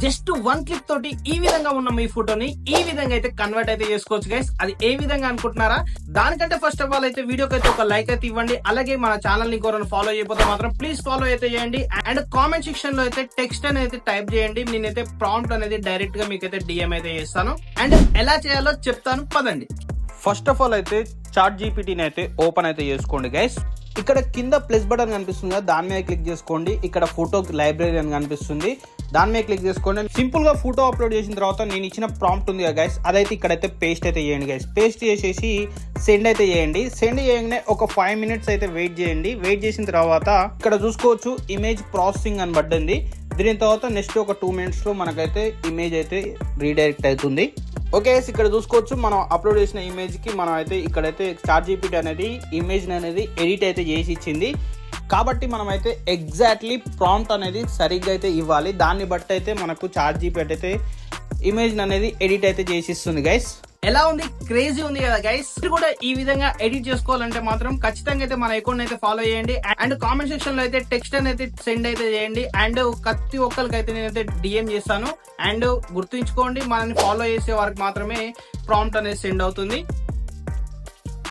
Just 1 click తోటి ఈ విధంగా ఉన్న మీ ఫోటోని ఈ విధంగా అయితే కన్వర్ట్ అయితే చేసుకోవచ్చు గైస్. అది ఏ విధంగా అనుకుంటున్నారా? దానికంటే ఫస్ట్ ఆఫ్ ఆల్ అయితే వీడియోకి అయితే ఒక లైక్ అయితే ఇవ్వండి. అలాగే మన ఛానల్ ని ఎవరైనా ఫాలో చేయకపోతే మాత్రం ప్లీజ్ ఫాలో అయితే చేయండి. అండ్ కామెంట్ సెక్షన్ లో అయితే టెక్స్ట్ అనేది టైప్ చేయండి. నేనైతే ప్రాంప్ట్ అనేది డైరెక్ట్ గా మీకైతే డిఎం అయితే చేస్తాను. అండ్ ఎలా చేయాలో చెప్తాను, పదండి. ఫస్ట్ ఆఫ్ ఆల్ అయితే చాట్ జీపీటీని అయితే ఓపెన్ అయితే చేసుకోండి గైస్. ఇక్కడ కింద ప్లస్ బటన్ కనిపిస్తుంది కదా, దాని మీద క్లిక్ చేసుకోండి. ఇక్కడ ఫోటో లైబ్రరీ అని కనిపిస్తుంది, దాని మీద క్లిక్ చేసుకోండి. సింపుల్ గా ఫోటో అప్లోడ్ చేసిన తర్వాత నేను ఇచ్చిన ప్రాంప్ట్ ఉంది కదా గైస్, అదైతే ఇక్కడైతే పేస్ట్ అయితే చేయండి గైస్. పేస్ట్ చేసేసి సెండ్ అయితే చేయండి. సెండ్ చేయగానే ఒక 5 minutes అయితే వెయిట్ చేయండి. వెయిట్ చేసిన తర్వాత ఇక్కడ చూసుకోవచ్చు ఇమేజ్ ప్రాసెసింగ్ అని పడ్డింది. దీని తర్వాత నెక్స్ట్ ఒక 2 minutes లో మనకైతే ఇమేజ్ అయితే రీడైరెక్ట్ అవుతుంది. ఓకే, ఇక్కడ చూసుకోవచ్చు మనం అప్లోడ్ చేసిన ఇమేజ్ కి మనం అయితే ఇక్కడైతే చాట్ జీపీటీ అనేది ఇమేజ్ అనేది ఎడిట్ అయితే చేసి ఇచ్చింది. కాబట్టి మనం అయితే ఎగ్జాక్ట్లీ ప్రాంప్ట్ అనేది సరిగ్గా అయితే ఇవ్వాలి. దాన్ని బట్టి అయితే మనకు చాట్ జీపీటీ అయితే ఇమేజ్ అనేది ఎడిట్ అయితే చేసి ఇస్తుంది గైస్. ఎలా ఉంది? క్రేజీ ఉంది కదా గైస్. మీరు కూడా ఈ విధంగా ఎడిట్ చేసుకోవాలంటే మాత్రం ఖచ్చితంగా అయితే మన అకౌంట్ అయితే ఫాలో చేయండి. అండ్ కామెంట్ సెక్షన్ లో అయితే టెక్స్ట్ అనేది సెండ్ అయితే చేయండి. అండ్ ప్రతి ఒక్కరికి అయితే నేనైతే డిఎం చేస్తాను. అండ్ గుర్తుంచుకోండి, మనల్ని ఫాలో చేసే వారికి మాత్రమే ప్రాంప్ట్ అనేది సెండ్ అవుతుంది.